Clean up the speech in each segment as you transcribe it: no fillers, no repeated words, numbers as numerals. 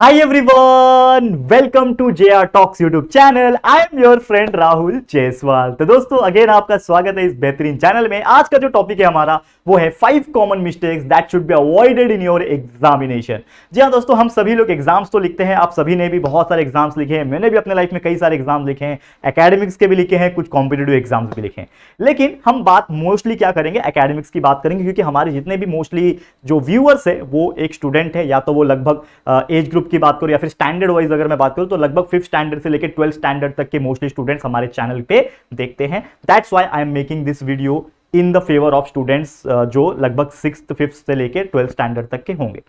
Hi everyone, welcome to JR Talks YouTube channel. I am your friend Rahul Jaiswal. तो दोस्तों again आपका स्वागत है इस बेहतरीन चैनल में। आज का जो टॉपिक है हमारा वो है 5 common mistakes that should be avoided in your examination. जी हाँ दोस्तों, हम सभी लोग एग्जाम्स तो लिखते हैं, आप सभी ने भी बहुत सारे एग्जाम्स लिखे हैं, मैंने भी अपने लाइफ में कई सारे एग्जाम्स लिखे हैं, एकेडमिक्स के भी लिखे हैं, कुछ कॉम्पिटेटिव एग्जाम्स भी लिखे हैं। लेकिन हम बात मोस्टली क्या करेंगे, एकेडमिक्स की बात करेंगे, क्योंकि हमारे जितने भी मोस्टली जो व्यूअर्स है वो एक स्टूडेंट है, या तो वो लगभग एज ग्रुप की बात करूं या फिर स्टैंडर्ड वाइज अगर मैं बात करूं तो लगभग 5th स्टैंडर्ड से लेकर 12th स्टैंडर्ड तक के मोस्टली स्टूडेंट्स हमारे चैनल पे देखते हैं। That's why I am making this video in the favour of students जो लगभग 6th 5th से लेकर 12th स्टैंडर्ड तक के होंगे।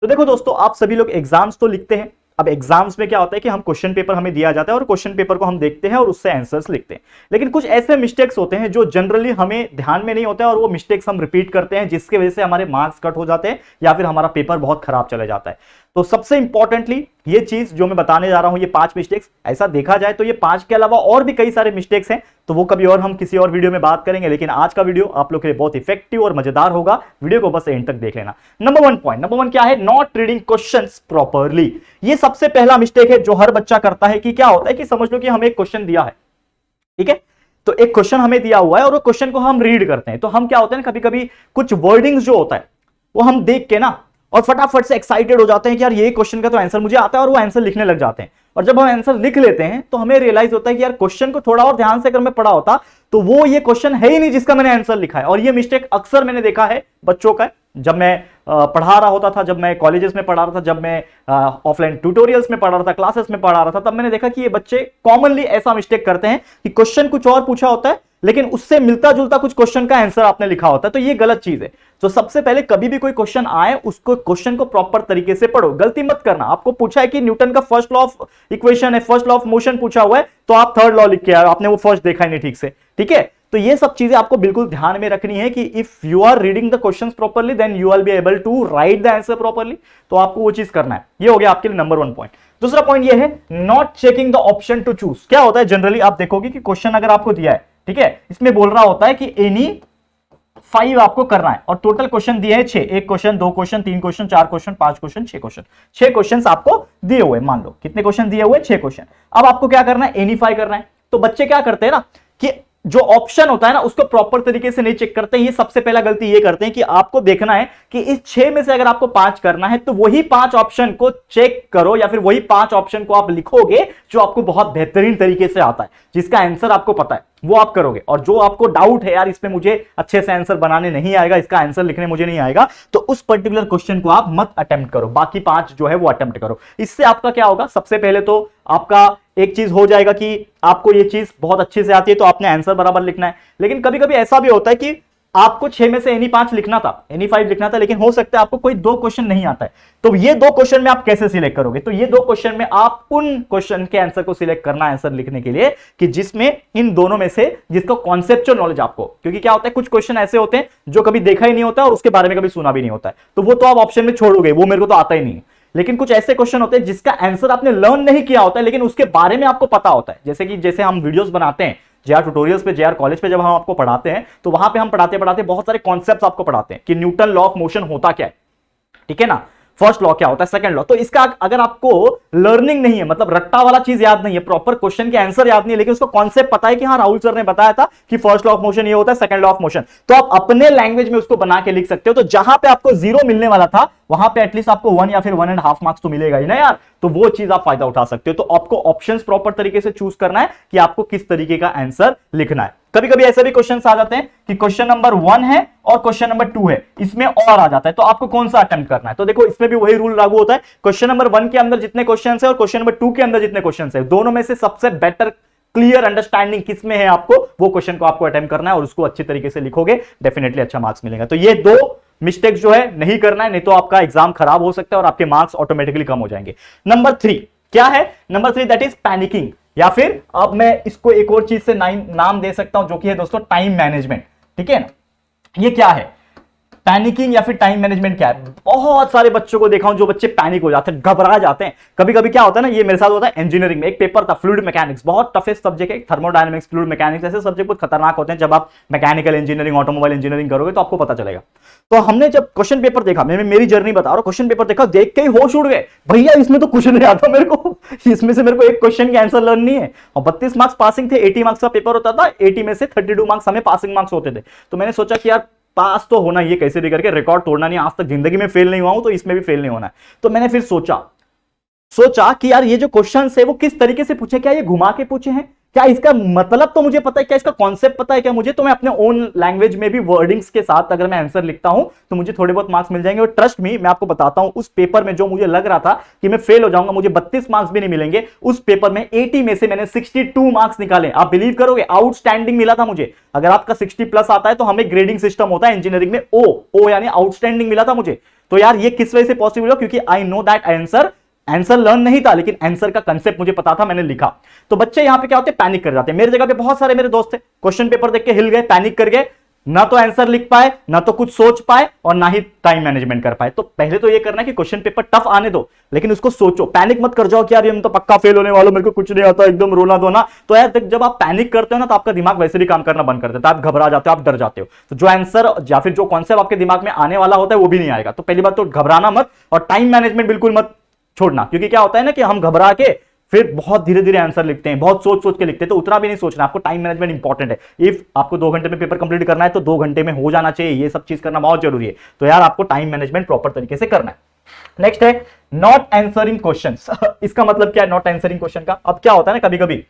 तो देखो दोस्तों, आप सभी लोग एग्जाम्स तो लिखते हैं। अब एग्जाम्स में क्या होता है कि हम क्वेश्चन पेपर हमें दिया जाता है और क्वेश्चन पेपर को हम देखते हैं और उससे आंसर्स लिखते हैं। लेकिन कुछ ऐसे मिस्टेक्स होते हैं जो जनरली हमें ध्यान में नहीं होता है और वो मिस्टेक्स हम रिपीट करते हैं, जिसकी वजह से हमारे मार्क्स कट हो जाते हैं या फिर हमारा पेपर बहुत खराब चला जाता है। तो सबसे इंपॉर्टेंटली ये चीज जो मैं बताने जा रहा हूं, ये 5 मिस्टेक्स, ऐसा देखा जाए तो ये 5 के अलावा और भी कई सारे मिस्टेक्स हैं, तो वो कभी और हम किसी और वीडियो में बात करेंगे। लेकिन आज का वीडियो आप लोग के लिए बहुत इफेक्टिव और मजेदार होगा, वीडियो को बस एंड तक देख लेना। नंबर 1 क्या है, नॉट रीडिंग क्वेश्चंस प्रॉपरली। ये सबसे पहला मिस्टेक है जो हर बच्चा करता है। कि क्या होता है कि समझ लो कि हमें एक क्वेश्चन दिया है, ठीक है, तो एक क्वेश्चन हमें दिया हुआ है और वो क्वेश्चन को हम रीड करते हैं, तो हम क्या होता है, कभी कभी कुछ वर्डिंग्स जो होता है वो हम देख के ना और फटाफट से एक्साइटेड हो जाते हैं कि यार ये क्वेश्चन का तो आंसर मुझे आता है, और वो आंसर लिखने लग जाते हैं। और जब हम आंसर लिख लेते हैं तो हमें रियलाइज होता है कि यार क्वेश्चन को थोड़ा और ध्यान से अगर मैं पढ़ा होता तो वो ये क्वेश्चन है ही नहीं जिसका मैंने आंसर लिखा है। और ये मिस्टेक अक्सर मैंने देखा है बच्चों का, जब मैं पढ़ा रहा होता था, जब मैं कॉलेजेस में पढ़ा रहा था, जब मैं ऑफलाइन ट्यूटोरियल्स में पढ़ा रहा था, क्लासेस में पढ़ा रहा था, तब मैंने देखा कि ये बच्चे कॉमनली ऐसा मिस्टेक करते हैं कि क्वेश्चन कुछ और पूछा होता है लेकिन उससे मिलता जुलता कुछ क्वेश्चन का आंसर आपने लिखा होता है। तो ये गलत चीज है। तो सबसे पहले कभी भी कोई क्वेश्चन आए उसको क्वेश्चन को प्रॉपर तरीके से पढ़ो, गलती मत करना। आपको पूछा है कि न्यूटन का फर्स्ट लॉ ऑफ इक्वेशन है, फर्स्ट लॉ ऑफ मोशन पूछा हुआ है, तो आप थर्ड लॉ लिख के आए, आपने वो फर्स्ट देखा ही नहीं ठीक से, ठीक है। तो ये सब चीजें आपको बिल्कुल ध्यान में रखनी है कि if you are reading the questions properly then you will be able to write the answer properly. तो आपको वो चीज करना है। ये हो गया आपके लिए नंबर 1 पॉइंट। दूसरा पॉइंट ये है, not checking the option to choose. क्या होता है, जनरली आप देखोगे कि क्वेश्चन अगर आपको दिया है, ठीक है, इसमें बोल रहा होता है कि एनी 5 आपको करना है और टोटल क्वेश्चन दिए हैं 6, 1 question, 2 question, 3 question, 4 question, 5 question, 6 question. 6 question आपको दिए हुए, मान लो कितने क्वेश्चन दिए हुए, 6 क्वेश्चन। अब आपको क्या करना है, एनी 5 करना है। तो बच्चे क्या करते हैं ना कि जो ऑप्शन होता है ना उसको प्रॉपर तरीके से नहीं चेक करते हैं। ये सबसे पहला गलती ये करते हैं कि आपको देखना है कि इस 6 में से अगर आपको 5 करना है तो वही 5 ऑप्शन को चेक करो, या फिर वही 5 ऑप्शन को आप लिखोगे जो आपको बहुत बेहतरीन तरीके से आता है, जिसका आंसर आपको पता है, वो आप करोगे। और जो आपको डाउट है यार इसमें मुझे अच्छे से आंसर बनाने नहीं आएगा, इसका आंसर लिखने मुझे नहीं आएगा, तो उस पर्टिकुलर क्वेश्चन को आप मत अटेम्प्ट करो, बाकी 5 जो है वो अटेम्प्ट करो। इससे आपका क्या होगा, सबसे पहले तो आपका एक चीज हो जाएगा कि आपको ये चीज बहुत अच्छे से आती है तो आपने आंसर बराबर लिखना है। लेकिन कभी कभी ऐसा भी होता है कि आपको 6 में से एनी 5 लिखना था, एनी 5 लिखना था, लेकिन हो सकता है आपको कोई 2 क्वेश्चन नहीं आता है। तो ये 2 क्वेश्चन में आप कैसे सिलेक्ट करोगे, तो ये 2 क्वेश्चन में आप उन क्वेश्चन के आंसर को सिलेक्ट करना आंसर लिखने के लिए कि जिसमें इन दोनों में से जिसको कॉन्सेप्चुअल नॉलेज आपको, क्योंकि क्या होता है कुछ क्वेश्चन ऐसे होते हैं जो कभी देखा ही नहीं होता और उसके बारे में कभी सुना भी नहीं होता है, तो वो तो आप ऑप्शन में छोड़ोगे, वो मेरे को तो आता ही नहीं। लेकिन कुछ ऐसे क्वेश्चन होते हैं जिसका आंसर आपने लर्न नहीं किया होता है लेकिन उसके बारे में आपको पता होता है। जैसे हम वीडियोस बनाते हैं जेआर ट्यूटोरियल्स पे, जेआर कॉलेज पे जब हम आपको पढ़ाते हैं तो वहां पे हम पढ़ाते पढ़ाते बहुत सारे कॉन्सेप्ट्स आपको पढ़ाते हैं कि न्यूटन लॉ ऑफ मोशन होता क्या है, ठीक है ना, फर्स्ट लॉ क्या होता है, सेकंड लॉ। तो इसका अगर आपको लर्निंग नहीं है, मतलब रट्टा वाला चीज याद नहीं है, प्रॉपर क्वेश्चन के आंसर याद नहीं है, लेकिन उसको कॉन्सेप्ट पता है कि हाँ राहुल सर ने बताया था कि फर्स्ट लॉ ऑफ मोशन ये होता है, सेकंड लॉ ऑफ मोशन, तो आप अपने लैंग्वेज में उसको बना के लिख सकते हो। तो जहां पे आपको 0 मिलने वाला था वहां पे एटलीस्ट आपको 1 या फिर 1.5 मार्क्स तो मिलेगा ही ना यार, तो वो चीज आप फायदा उठा सकते हो। तो आपको ऑप्शंस प्रॉपर तरीके से चूज करना है कि आपको किस तरीके का आंसर लिखना है। कभी कभी ऐसे भी क्वेश्चंस आ जाते हैं कि क्वेश्चन नंबर 1 है और क्वेश्चन नंबर 2 है, इसमें और आ जाता है, तो आपको कौन सा अटेम्प्ट करना है। तो देखो इसमें भी वही रूल लागू होता है, क्वेश्चन नंबर 1 के अंदर जितने क्वेश्चंस है और क्वेश्चन नंबर 2 के अंदर जितने क्वेश्चंस है, दोनों में से सबसे बेटर क्लियर अंडरस्टैंडिंग किसमें है आपको, वो क्वेश्चन को आपको अटेम्प्ट करना है और उसको अच्छी तरीके से लिखोगे, डेफिनेटली अच्छा मार्क्स मिलेगा। तो ये 2 मिस्टेक्स जो है नहीं करना है, नहीं तो आपका एग्जाम खराब हो सकता है और आपके मार्क्स ऑटोमेटिकली कम हो जाएंगे। नंबर 3 क्या है, नंबर 3 दैट इज पैनिकिंग, या फिर अब मैं इसको एक और चीज से नाम दे सकता हूं जो कि है दोस्तों टाइम मैनेजमेंट, ठीक है ना। ये क्या है, पैनिकिंग या फिर टाइम मैनेजमेंट क्या है? बहुत सारे बच्चों को देखा हूं जो बच्चे पैनिक हो जाते हैं, घबरा जाते हैं। कभी कभी क्या होता है ना, ये मेरे साथ होता है इंजीनियरिंग में। एक पेपर था फ्लूइड मैकेनिक्स, बहुत टफेस्ट सब्जेक्ट है, थर्मोडायनेमिक्स, फ्लूइड मैकेनिक्स, ऐसे सब्जेक्ट बहुत खतरनाक होते हैं। जब आप मैकेनिकल इंजीनियरिंग, ऑटोमोबाइल इंजीनियरिंग करोगे तो आपको पता चलेगा। तो हमने जब क्वेश्चन पेपर देखा, मैं मेरी जर्नी बता रहा हूं, क्वेश्चन पेपर देखा, देख के ही होश उड़ गए, भैया इसमें तो कुछ नहीं आता मेरे को, इसमें से मेरे को एक क्वेश्चन का आंसर लर्न नहीं है। और 32 मार्क्स पासिंग थे, 80 मार्क्स का पेपर होता था, 80 में से 32 मार्क्स हमें पासिंग मार्क्स होते थे। तो मैंने सोचा कि यार पास तो होना ही है कैसे भी करके, रिकॉर्ड तोड़ना नहीं, आज तक जिंदगी में फेल नहीं हुआ हूं तो इसमें भी फेल नहीं होना है। तो मैंने फिर सोचा कि यार ये जो क्वेश्चन है वो किस तरीके से पूछे, क्या ये घुमा के पूछे हैं, क्या इसका मतलब तो मुझे पता है, क्या इसका कॉन्सेप्ट पता है क्या मुझे, तो मैं अपने ओन लैंग्वेज में भी वर्डिंग्स के साथ अगर मैं आंसर लिखता हूं तो मुझे थोड़े बहुत मार्क्स मिल जाएंगे। और ट्रस्ट मी, मैं आपको बताता हूं, उस पेपर में जो मुझे लग रहा था कि मैं फेल हो जाऊंगा, मुझे 32 मार्क्स भी नहीं मिलेंगे, उस पेपर में 80 में से मैंने 62 मार्क्स निकाले। आप बिलीव करोगे, आउटस्टैंडिंग मिला था मुझे। अगर आपका 60 प्लस आता है तो हमें ग्रेडिंग सिस्टम होता है इंजीनियरिंग में, ओ यानी आउटस्टैंडिंग मिला था मुझे। तो यार ये किस वजह से पॉसिबल हो, क्योंकि I know that answer learn नहीं था, लेकिन आंसर का कंसेप्ट मुझे पता था, मैंने लिखा। तो बच्चे यहां पे क्या होते हैं, पैनिक कर जाते हैं। मेरे जगह पे बहुत सारे मेरे दोस्त थे, क्वेश्चन पेपर देख के हिल गए, पैनिक कर गए, ना तो आंसर लिख पाए, ना तो कुछ सोच पाए, और ना ही टाइम मैनेजमेंट कर पाए। तो पहले तो ये करना है कि क्वेश्चन पेपर टफ आने दो, लेकिन उसको सोचो, पैनिक मत कर जाओ कि यार ये तो पक्का फेल होने वाला, मेरे को कुछ नहीं आता, एकदम रोना धोना। तो यार जब आप पैनिक करते हो ना, तो आपका दिमाग वैसे भी काम करना बंद कर देता है, आप घबरा जाते हो, आप डर जाते हो, तो जो आंसर या फिर जो कॉन्सेप्ट आपके दिमाग में आने वाला होता है वो भी नहीं आएगा। तो पहली बात तो घबराना मत, और टाइम मैनेजमेंट बिल्कुल मत छोड़ना, क्योंकि क्या होता है ना कि हम घबरा के फिर बहुत धीरे धीरे आंसर लिखते हैं, बहुत सोच सोच के लिखते हैं, तो उतना भी नहीं सोचना। आपको टाइम मैनेजमेंट इंपॉर्टेंट है। इफ आपको 2 घंटे में पेपर कंप्लीट करना है तो 2 घंटे में हो जाना चाहिए, ये सब चीज करना बहुत जरूरी है। तो यार आपको टाइम मैनेजमेंट प्रॉपर तरीके से करना है। नेक्स्ट है नॉट आंसरिंग क्वेश्चंस। इसका मतलब क्या है नॉट आंसरिंग क्वेश्चन का? अब क्या होता है ना, कभी कभी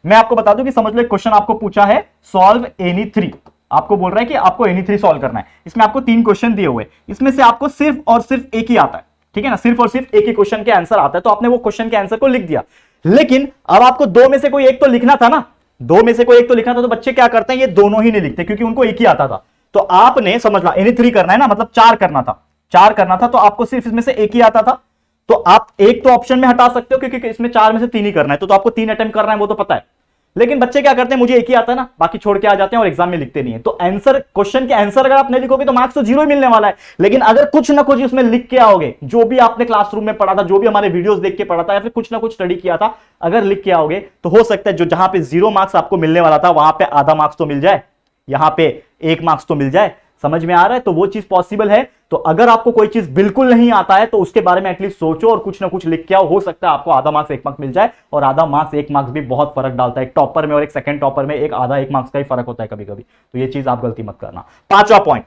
मैं आपको बता दूं कि समझ लो एक क्वेश्चन आपको पूछा है, सॉल्व एनी 3, आपको बोल रहा है कि आपको एनी 3 सॉल्व करना है। इसमें आपको 3 क्वेश्चन दिए हुए, इसमें से आपको सिर्फ और सिर्फ एक ही आता है, ठीक है ना, सिर्फ और सिर्फ एक ही क्वेश्चन के आंसर आता है। तो आपने वो क्वेश्चन के आंसर को लिख दिया, लेकिन अब आपको 2 में से कोई एक तो लिखना था ना, 2 में से कोई एक तो लिखना था। तो बच्चे क्या करते हैं, ये दोनों ही नहीं लिखते, क्योंकि उनको एक ही आता था। तो आपने समझ ला, एनी 3 करना है ना, मतलब 4 करना था, 4 करना था, तो आपको सिर्फ इसमें से एक ही आता था। तो आप एक तो ऑप्शन में हटा सकते हो, क्योंकि इसमें 4 में से 3 ही करना है, तो आपको 3 अटेम्प्ट करना है, वो तो पता है। लेकिन बच्चे क्या करते हैं, मुझे एक ही आता है ना, बाकी छोड़ के आ जाते हैं और एग्जाम में लिखते नहीं है। तो आंसर, क्वेश्चन के आंसर अगर आप नहीं लिखोगे तो मार्क्स तो 0 ही मिलने वाला है। लेकिन अगर कुछ ना कुछ उसमें लिख के आओगे, जो भी आपने क्लासरूम में पढ़ा था, जो भी हमारे वीडियोस देख के पढ़ा था, या फिर कुछ ना कुछ स्टडी किया था, अगर लिख के आओगे तो हो सकता है जो जहां पे 0 मार्क्स आपको मिलने वाला था, वहां पे आधा मार्क्स तो मिल जाए, यहां पे 1 मार्क्स तो मिल जाए। समझ में आ रहा है? तो वो चीज पॉसिबल है। तो अगर आपको कोई चीज बिल्कुल नहीं आता है तो उसके बारे में एटलीस्ट सोचो और कुछ ना कुछ लिख के आओ, हो सकता है आपको आधा मार्क्स 1 मार्क्स मिल जाए। और आधा मार्क्स 1 मार्क्स भी बहुत फर्क डालता है, एक टॉपर में और एक सेकंड टॉपर में एक आधा 1 मार्क्स का ही फर्क होता है कभी कभी। तो ये चीज आप गलती मत करना। 5वां point,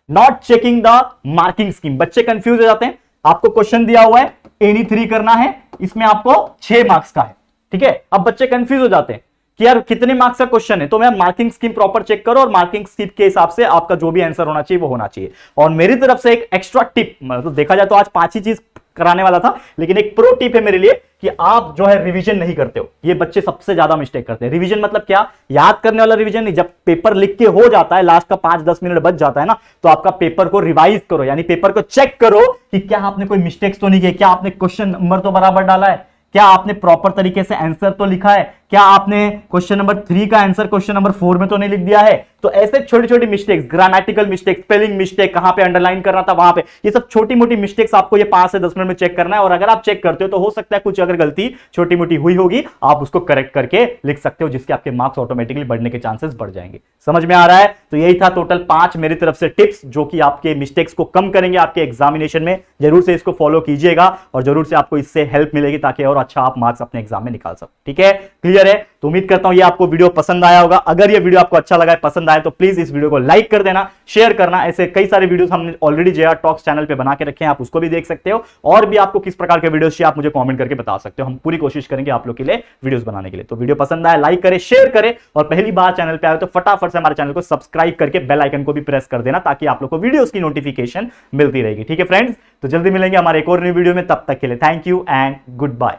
not checking the marking scheme. बच्चे कंफ्यूज हो जाते हैं, आपको क्वेश्चन दिया हुआ है एनी 3 करना है, इसमें आपको 6 मार्क्स का है, ठीक है। अब बच्चे कंफ्यूज हो जाते हैं कि यार कितने मार्क्स का क्वेश्चन है, तो मैं मार्किंग स्कीम प्रॉपर चेक करो और मार्किंग स्कीम के हिसाब से आपका जो भी आंसर होना चाहिए वो होना चाहिए। और मेरी तरफ से एक एक्स्ट्रा टिप, मतलब देखा जाए तो आज 5 ही चीज कराने वाला था, लेकिन एक प्रो टिप है मेरे लिए कि आप जो है रिवीजन नहीं करते हो। ये बच्चे सबसे ज्यादा मिस्टेक करते हैं। रिवीजन मतलब क्या, याद करने वाला रिवीजन नहीं। जब पेपर लिख के हो जाता है, लास्ट का 5-10 मिनट बच जाता है ना, तो आपका पेपर को रिवाइज करो, यानी पेपर को चेक करो कि क्या आपने कोई मिस्टेक्स तो नहीं किए, क्या आपने क्वेश्चन नंबर तो बराबर डाला है, क्या आपने प्रॉपर तरीके से आंसर तो लिखा है, क्या आपने क्वेश्चन नंबर 3 का आंसर क्वेश्चन नंबर 4 में तो नहीं लिख दिया है। तो ऐसे छोटी छोटी mistakes, grammatical mistake, spelling mistake, कहां पे अंडरलाइन करना था वहां पे, ये सब छोटी मोटी मिस्टेक्स आपको ये 5 से 10 मिनट में चेक करना है। और अगर आप चेक करते हो तो हो सकता है कुछ अगर गलती छोटी मोटी हुई होगी, आप उसको करेक्ट करके लिख सकते हो, जिसके आपके मार्क्स ऑटोमेटिकली बढ़ने के चांसेस बढ़ जाएंगे। समझ में आ रहा है? तो यही था टोटल 5 मेरी तरफ से टिप्स, जो कि आपके मिस्टेक्स को कम करेंगे आपके एग्जामिनेशन में। जरूर से इसको फॉलो कीजिएगा और जरूर से आपको इससे हेल्प मिलेगी, ताकि और अच्छा आप मार्क्स अपने एग्जाम में निकाल सको। ठीक है, क्लियर है? तो उम्मीद करता हूं ये आपको वीडियो पसंद आया होगा। अगर ये वीडियो आपको अच्छा लगा है, पसंद आया, तो प्लीज इस वीडियो को लाइक कर देना, शेयर करना। ऐसे कई सारे वीडियोस हमने ऑलरेडी JR टॉक्स चैनल पे बना के रखे हैं, आप उसको भी देख सकते हो। और भी आपको किस प्रकार के वीडियोस चाहिए आप मुझे कमेंट करके बता सकते हो, हम पूरी कोशिश करेंगे आप लोग के लिए वीडियोस बनाने के लिए। तो वीडियो पसंद आया लाइक करें, शेयर करें, और पहली बार चैनल पे आए तो फटाफट से हमारे चैनल को सब्सक्राइब करके बेल आइकन को भी प्रेस कर देना, ताकि आप लोग को वीडियोस की नोटिफिकेशन मिलती रहेगी। ठीक है फ्रेंड्स, तो जल्दी मिलेंगे हमारे एक और न्यू वीडियो में, तब तक के लिए thank you and good bye.